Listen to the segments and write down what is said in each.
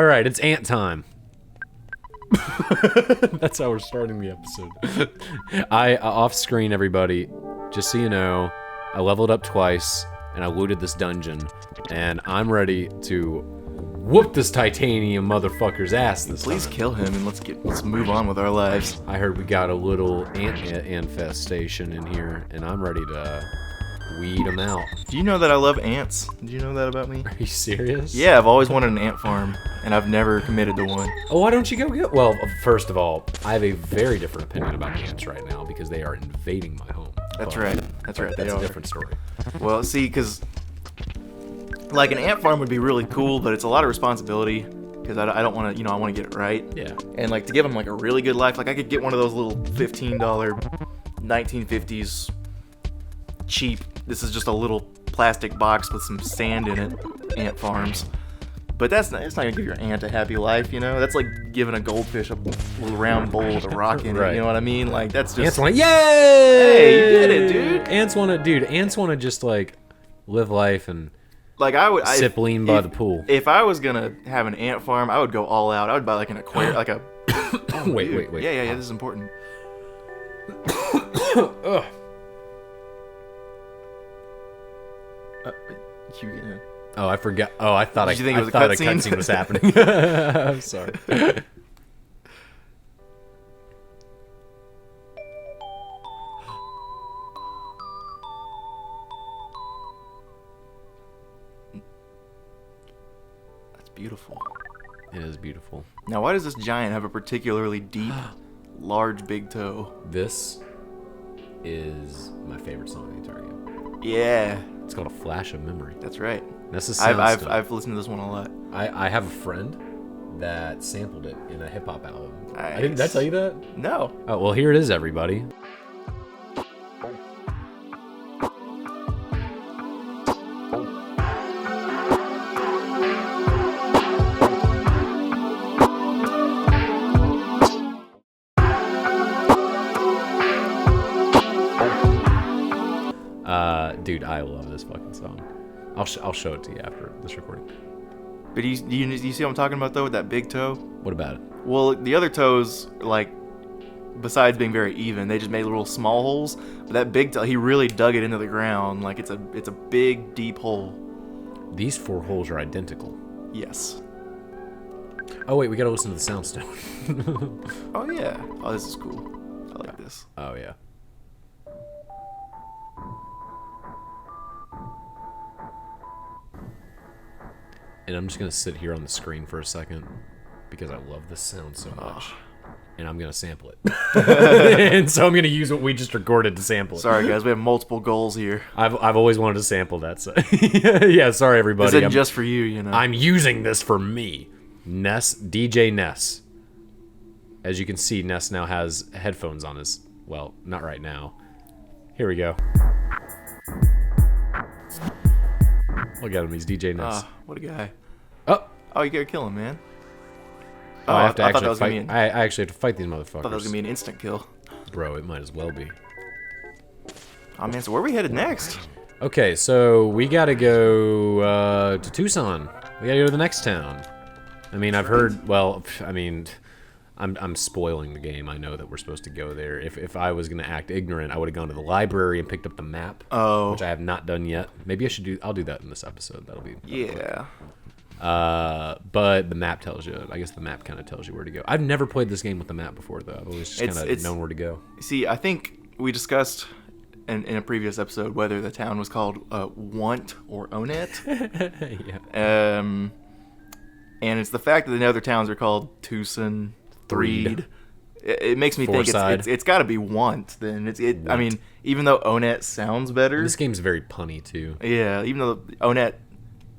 All right, it's ant time. That's how we're starting the episode. Off screen, everybody, just so you know, I leveled up twice and I looted this dungeon, and I'm ready to whoop this titanium motherfucker's ass this Please time. kill him and let's move on with our lives. I heard we got a little ant infestation in here, and I'm ready to weed them out. Do you know that I love ants? Do you know that about me? Are you serious? Yeah, I've always wanted an ant farm, and I've never committed to one. Oh, why don't you go get... Well, first of all, I have a very different opinion about ants right now because they are invading my home. That's right. That's right. That's a different story. Well, see, because like an ant farm would be really cool, but it's a lot of responsibility because I don't want to, I want to get it right. Yeah. And like to give them like a really good life, like I could get one of those little $15 1950s cheap. This is just a little plastic box with some sand in it. Ant farms. But it's not gonna give your ant a happy life, That's like giving a goldfish a little round bowl with a rock in it. Right. You know what I mean? Like that's just. Ants want to... Yay! Hey, you did it, dude. Ants want to just like live life and Like I would sip lean by the pool. If I was gonna have an ant farm, I would go all out. I would buy like an aquarium, like a. Wait. Yeah. This is important. Ugh. You Oh, I forgot. Oh, I thought Did you think it was a thought cutscene? cutscene was happening. I'm sorry. That's beautiful. It is beautiful. Now, why does this giant have a particularly deep, large, big toe? This is my favorite song in the entire game. Yeah, It's called A Flash of Memory. that's right. That's the I've listened to this one a lot. I have a friend that sampled it in a hip hop album. Did I Nice. tell you that? No. Oh, well, here it is, everybody. Dude, I love this fucking song. I'll show it to you after this recording. But you see what I'm talking about though with that big toe? What about it? Well, the other toes, like, besides being very even, they just made little small holes. But that big toe, he really dug it into the ground. Like it's a big, deep hole. These 4 holes are identical. Yes. Oh wait, we gotta listen to the soundstone. Oh yeah. Oh, this is cool. I like this. Oh yeah. And I'm just gonna sit here on the screen for a second because I love this sound so much. And I'm gonna sample it. And so I'm gonna use what we just recorded to sample it. Sorry guys, we have multiple goals here. I've always wanted to sample that. So yeah, sorry everybody. This isn't just for you, I'm using this for me. DJ Ness. As you can see, Ness now has headphones on his... Well, not right now. Here we go. Look at him, he's DJ Ness. What a guy. Oh, You gotta kill him, man. I have to I thought actually that was fight. gonna be I actually have to fight these motherfuckers. I thought that was gonna be an instant kill. Bro, it might as well be. Oh man, so where are we headed next? Okay, so we gotta go to Tucson. We gotta go to the next town. I mean, I've heard. Well, I mean, I'm spoiling the game. I know that we're supposed to go there. If I was gonna act ignorant, I would have gone to the library and picked up the map. Oh. Which I have not done yet. Maybe I should do. I'll do that in this episode. That'll be. Yeah. But the map tells you. I guess the map kind of tells you where to go. I've never played this game with the map before, though. I've always just kind of known where to go. See, I think we discussed in a previous episode whether the town was called Want or Onet. Yeah. And it's the fact that the other towns are called Tucson, Threed. It makes me think it's got to be Want. Then I mean, even though Onet sounds better. This game's very punny too. Yeah, even though Onet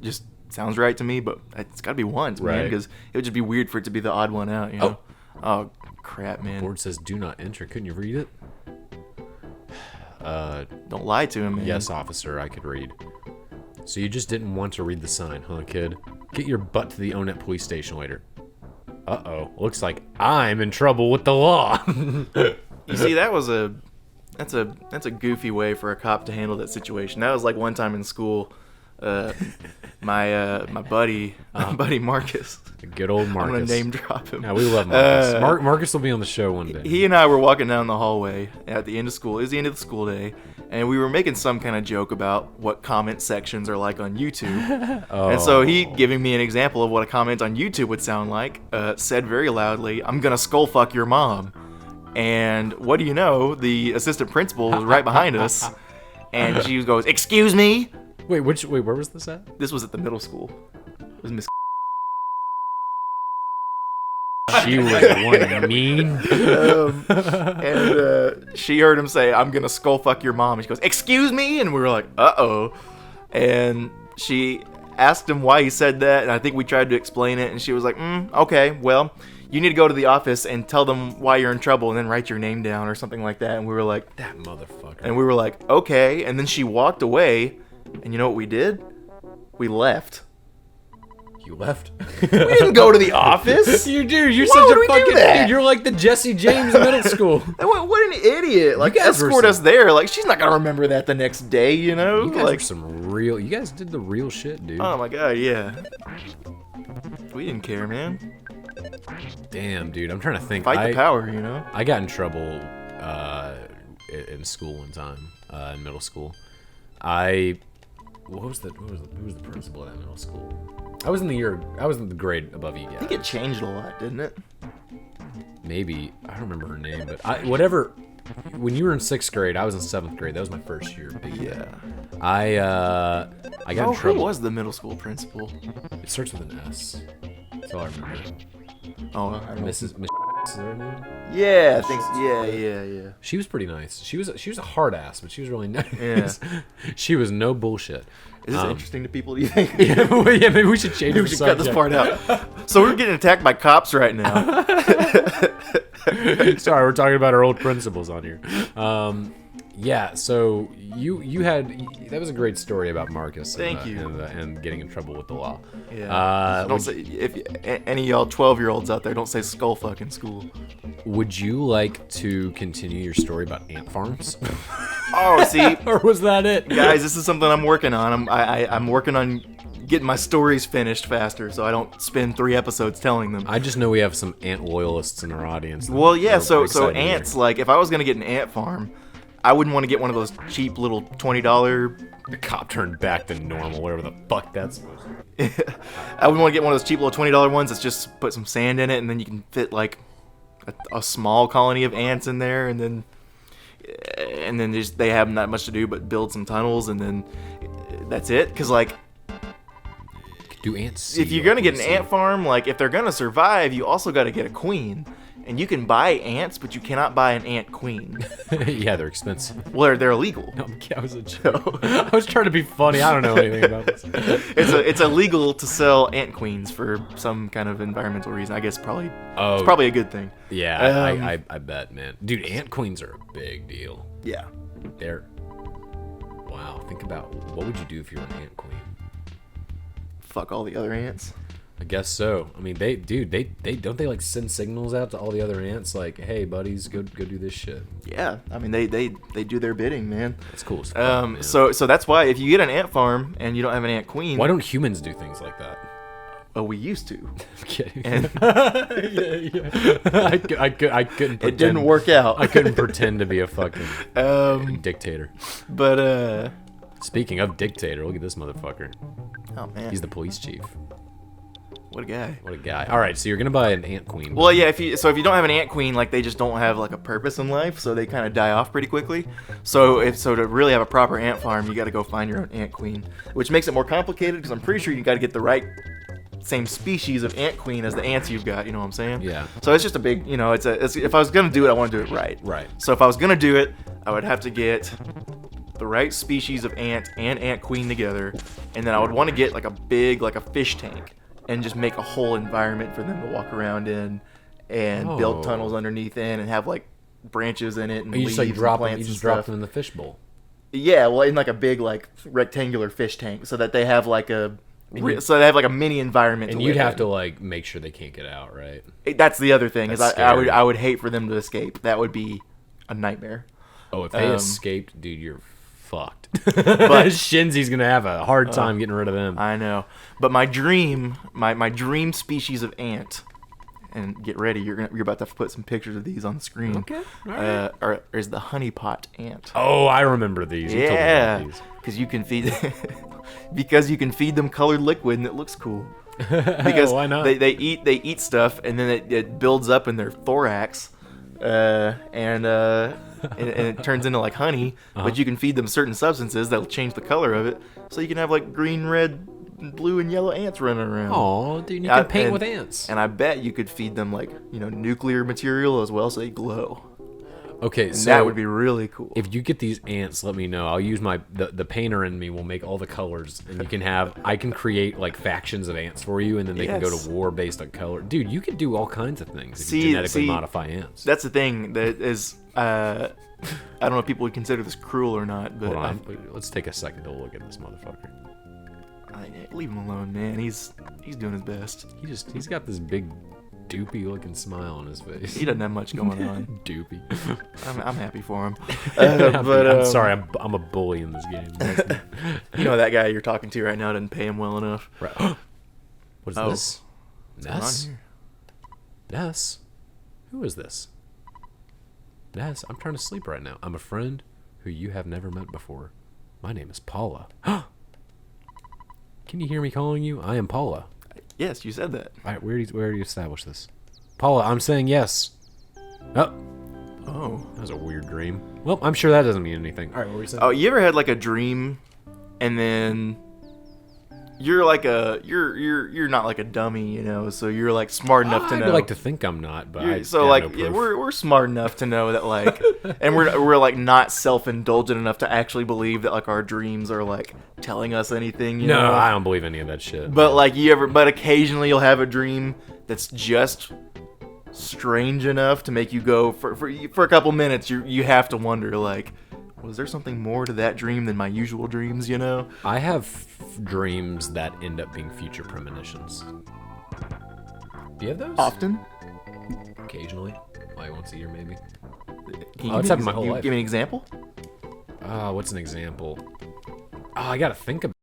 just sounds right to me, but it's got to be Want, man, because it would just be weird for it to be the odd one out. You know? Oh crap, man. The board says do not enter. Couldn't you read it? Don't lie to him, man. Yes, officer, I could read. So you just didn't want to read the sign, huh, kid? Get your butt to the Onet police station later. Uh-oh. Looks like I'm in trouble with the law. You see, that's a goofy way for a cop to handle that situation. That was like one time in school My buddy Marcus. Good old Marcus. I'm gonna name drop him. Yeah, we love Marcus. Marcus will be on the show one day. He and I were walking down the hallway at the end of school. It was the end of the school day, and we were making some kind of joke about what comment sections are like on YouTube. And so he, giving me an example of what a comment on YouTube would sound like, said very loudly, "I'm gonna skull fuck your mom." And what do you know? The assistant principal was right behind us, and she goes, "Excuse me." Wait, where was this at? This was at the middle school. It was Miss. She was one mean. And she heard him say, "I'm gonna skull fuck your mom." And she goes, "Excuse me?" And we were like, "Uh-oh." And she asked him why he said that, and I think we tried to explain it, and she was like, "Okay, well, you need to go to the office and tell them why you're in trouble, and then write your name down," or something like that. And we were like, That motherfucker. and we were like, "Okay." And then she walked away, and you know what we did? We left. You left? We didn't go to the office. You do. You're Why such would a we do fucking that? dude. You're like the Jesse James of middle school. What an idiot! Like, guys were escort us some- there. Like, she's not gonna remember that the next day, you know? You guys Like, were some real. You guys did the real shit, dude. oh my god, yeah. We didn't care, man. Damn, dude. I'm trying to think. Fight the power, you know? I got in trouble in school one time, in middle school. Who was the principal at that middle school? I was in the grade above you guys. I think it changed a lot, didn't it? Maybe. I don't remember her name, but whatever. When you were in 6th grade, I was in 7th grade. That was my first year. Yeah. I got in Who trouble. was the middle school principal? It starts with an S. That's all I remember. Oh, I don't know. Miss is her name? Yeah, I think. Yeah. She was pretty nice. She was a hard ass, but she was really nice. Yeah. She was no bullshit. Is this interesting to people, do you think? Yeah, maybe we should change. Maybe we should cut this part out. So we're getting attacked by cops right now. Sorry, we're talking about our old principals on here. Yeah, so you had that was a great story about Marcus. Thank you. And getting in trouble with the law. Yeah. Don't say, if any of y'all 12-year-olds out there, don't say skull fuck in school. Would you like to continue your story about ant farms? Oh, see, Or was that it? guys, this is something I'm working on. I'm working on getting my stories finished faster, so I don't spend 3 episodes telling them. I just know we have some ant loyalists in our audience. Well, yeah. They're So excited to ants. hear. Like, if I was gonna get an ant farm, I wouldn't want to get one of those cheap little $20. The cop turned back to normal, whatever the fuck that's supposed to be. I wouldn't want to get one of those cheap little $20 ones that's just put some sand in it, and then you can fit like a small colony of ants in there, and then just they have not much to do but build some tunnels, and then that's it. Because like, Do ants? if you're gonna get an ant farm, like if they're gonna survive, you also got to get a queen. And you can buy ants, but you cannot buy an ant queen. Yeah, they're expensive. Well, they're illegal. No, I was a joke. I was trying to be funny. I don't know anything about this. It's illegal to sell ant queens for some kind of environmental reason. I guess it's probably a good thing. Yeah, I bet, man. Dude, ant queens are a big deal. Yeah. Wow, think about what would you do if you were an ant queen? Fuck all the other ants. I guess so. I mean, they don't they like send signals out to all the other ants like, hey buddies, go do this shit. Yeah, I mean they do their bidding, man. That's cool as fuck, man. So that's why if you get an ant farm and you don't have an ant queen, Why don't humans do things like that? oh, we used to. I'm kidding. And yeah. I couldn't pretend. it didn't work out. I couldn't pretend to be a fucking dictator. But Speaking of dictator, look at this motherfucker. oh man, He's the police chief. what a guy. What a guy. All right, so you're gonna buy an ant queen. Well, yeah. If you don't have an ant queen, like they just don't have like a purpose in life, so they kind of die off pretty quickly. So to really have a proper ant farm, you got to go find your own ant queen, which makes it more complicated because I'm pretty sure you got to get the right same species of ant queen as the ants you've got. You know what I'm saying? Yeah. So it's just a big, if I was gonna do it, I want to do it right. Right. So if I was gonna do it, I would have to get the right species of ant and ant queen together, and then I would want to get like a big, like a fish tank, and just make a whole environment for them to walk around in, and build tunnels underneath in, and have like branches in it and you leaves just like and drop them. plants You and just drop stuff. them in the fishbowl. Yeah, well, in like a big like rectangular fish tank, so that they have like so they have like a mini environment. And to you'd live have in. to like make sure they can't get out, right? That's the other thing That's is I would scary. I would hate for them to escape. That would be a nightmare. Oh, if they escaped, dude, you're fucked. But Shinzi's gonna have a hard time getting rid of them. I know. But my dream species of ant, and get ready, you're about to put some pictures of these on the screen. Okay. All right. Is the honeypot ant. Oh, I remember these. You told me Yeah, about these. because you can feed them colored liquid and it looks cool. Because why not? they eat stuff and then it builds up in their thorax, and it turns into like honey. But you can feed them certain substances that'll change the color of it, so you can have like green, red, blue, and yellow ants running around. Oh, dude, you can paint with ants. And I bet you could feed them like nuclear material as well, so they glow. Okay, so That would be really cool. if you get these ants, let me know. I'll use the painter in me will make all the colors, and you can I can create like factions of ants for you, and then they can go Yes. to war based on color. Dude, you could do all kinds of things if you genetically modify ants. That's the thing that is. I don't know if people would consider this cruel or not, but Hold on, let's take a second to look at this motherfucker. leave him alone, man. He's doing his best. He's got this big doopy looking smile on his face. He doesn't have much going on. Doopy. I'm happy for him. I'm sorry, I'm a bully in this game. That guy you're talking to right now didn't pay him well enough. Right. What is this? What's going on Ness? here? Ness? Who is this? Ness, I'm trying to sleep right now. I'm a friend who you have never met before. My name is Paula. Can you hear me calling you? I am Paula. Yes, you said that. All right, where do you establish this? Paula, I'm saying yes. Oh, that was a weird dream. Well, I'm sure that doesn't mean anything. All right, what were you saying? Oh, you ever had like a dream, and then you're like you're not like a dummy, so you're like smart enough to know. I'd like to think I'm not, but I So have like no proof. we're smart enough to know that like, and we're like not self-indulgent enough to actually believe that like our dreams are like telling us anything. You No, know? I don't believe any of that shit. But like but occasionally you'll have a dream that's just strange enough to make you go for a couple minutes. You have to wonder like, was there something more to that dream than my usual dreams? I have dreams that end up being future premonitions. Do you have those? Often. Occasionally. Like once a year, maybe. Can Oh, it's happened my whole life. Give me an example. What's an example? I gotta think about.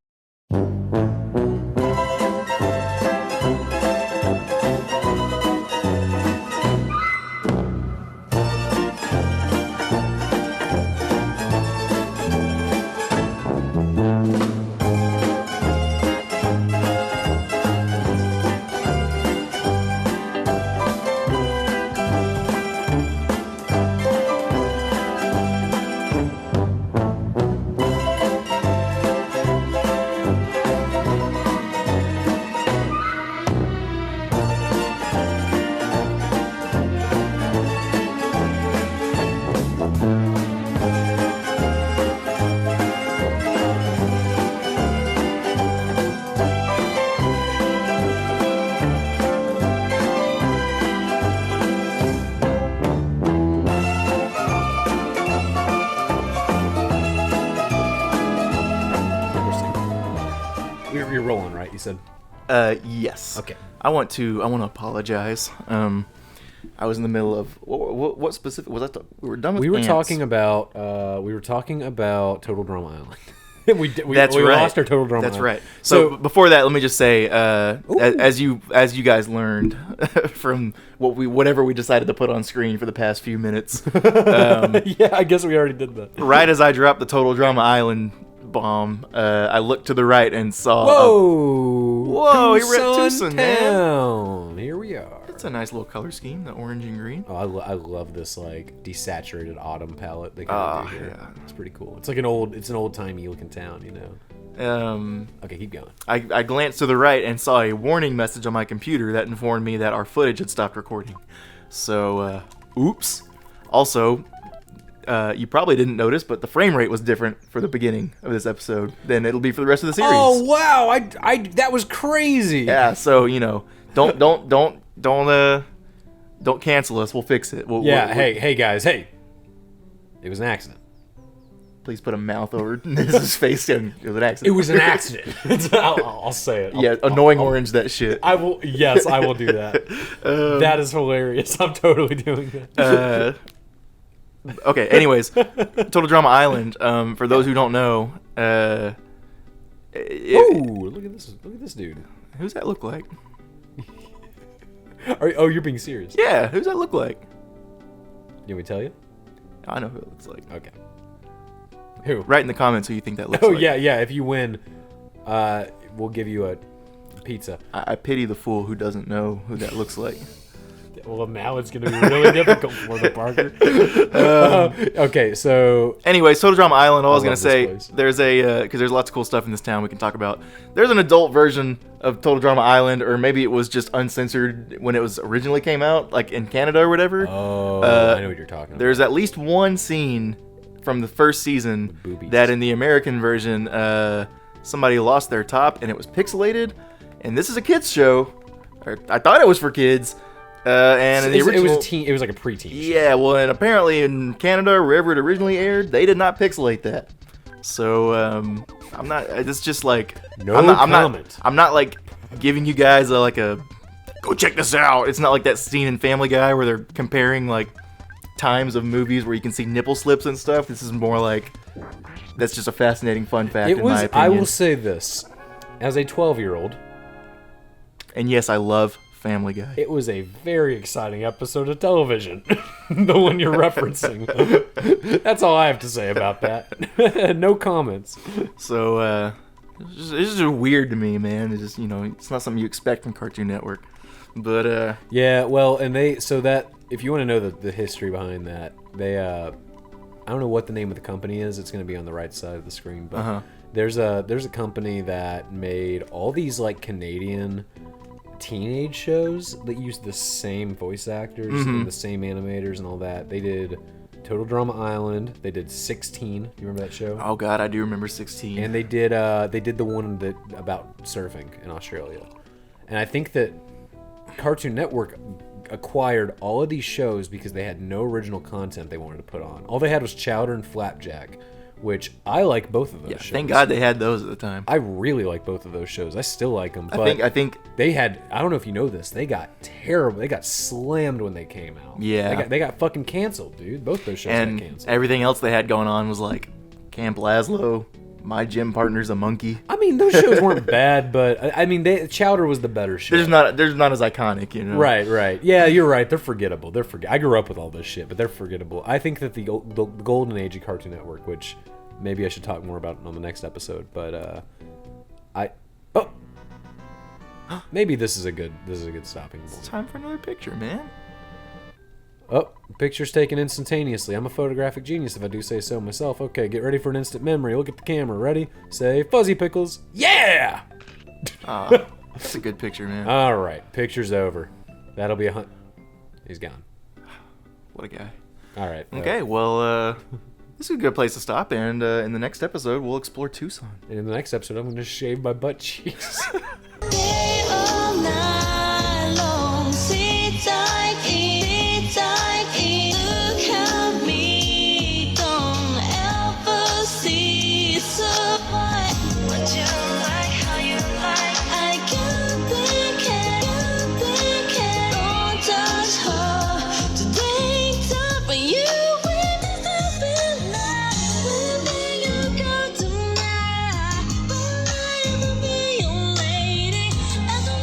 You're rolling, right? You said. Yes. Okay. I want to apologize. I was in the middle of what specific was that? We were done with. We were ants. talking about Total Drama Island. we That's right. lost our Total Drama That's Island. right. So before that, let me just say, as you guys learned from whatever we decided to put on screen for the past few minutes, yeah, I guess we already did that. right as I dropped the Total Drama Island bomb, I looked to the right and saw. Whoa, here we're at Tucson, man. Town. Here we are. It's a nice little color scheme, the orange and green. Oh, I love this like desaturated autumn palette they kind of do here. Yeah. It's pretty cool. It's like an old timey looking town, Okay, keep going. I glanced to the right and saw a warning message on my computer that informed me that our footage had stopped recording. So, oops. Also, you probably didn't notice, but the frame rate was different for the beginning of this episode than it'll be for the rest of the series. Oh wow, I that was crazy. Yeah, so don't cancel us. We'll fix it. Hey guys, hey. It was an accident. Please put a mouth over his face. It was an accident. It was an accident. I'll say it. Yeah, annoying orange that shit. I will. Yes, I will do that. That is hilarious. I'm totally doing that. Okay. Anyways, Total Drama Island. For those who don't know, Look at this! Look at this dude. who's that look like? Oh, you're being serious. Yeah, who's that look like? Can we tell you? I know who it looks like. Okay. Who? Write in the comments who you think that looks Oh like. yeah. If you win, we'll give you a pizza. I pity the fool who doesn't know who that looks like. Well, now it's going to be really difficult for the Parker. Okay, so Anyways, Total Drama Island. All I was I gonna love this say, place. there's a because there's lots of cool stuff in this town we can talk about. There's an adult version of Total Drama Island, or maybe it was just uncensored when it was originally came out, like in Canada or whatever. oh, I know what you're talking about. There's at least one scene from the first season boobies. that in the American version, somebody lost their top and it was pixelated. And this is a kids show. Or I thought it was for kids. And in the original, it was a teen. It was like a preteen. show. yeah, well, and apparently in Canada, wherever it originally aired, they did not pixelate that. So I'm not. It's just like No I'm comment. not like giving you guys like a go check this out. It's not like that scene in Family Guy where they're comparing like times of movies where you can see nipple slips and stuff. This is more like that's just a fascinating fun fact It in my was. opinion. I will say this, as a 12-year-old, And yes, I love Family Guy. it was a very exciting episode of television. The one you're referencing. That's all I have to say about that. No comments. So it's just weird to me, man. It's just it's not something you expect from Cartoon Network. But Yeah, well, and that if you want to know the history behind that, they I don't know what the name of the company is. It's going to be on the right side of the screen, but there's a company that made all these like Canadian teenage shows that use the same voice actors and the same animators and all that. They did Total Drama Island. They did 16. You remember that show? oh god, I do remember 16. And they did the one that about surfing in Australia. And I think that Cartoon Network acquired all of these shows because they had no original content they wanted to put on. All they had was Chowder and Flapjack, which I like both of those shows. Thank God they had those at the time. I really like both of those shows. I still like them. But I think they had. I don't know if you know this. They got terrible. They got slammed when they came out. Yeah. They got fucking canceled, dude. Both those shows got and canceled. everything else they had going on was like Camp Lazlo, My Gym Partner's a Monkey. I mean, those shows weren't bad, but I mean, Chowder was the better show. They're not as iconic, you know. Right. Yeah, you're right. They're forgettable. I grew up with all this shit, but they're forgettable. I think that the golden age of Cartoon Network, which maybe I should talk more about on the next episode, but maybe this is a good stopping point. It's time for another picture, man. Oh, picture's taken instantaneously. I'm a photographic genius if I do say so myself. Okay, get ready for an instant memory. Look at the camera. Ready? Say Fuzzy Pickles. Yeah! That's a good picture, man. All right, picture's over. That'll be a hunt. He's gone. What a guy. All right. Okay, well, this is a good place to stop, and in the next episode, we'll explore Tucson. And in the next episode, I'm going to shave my butt cheeks.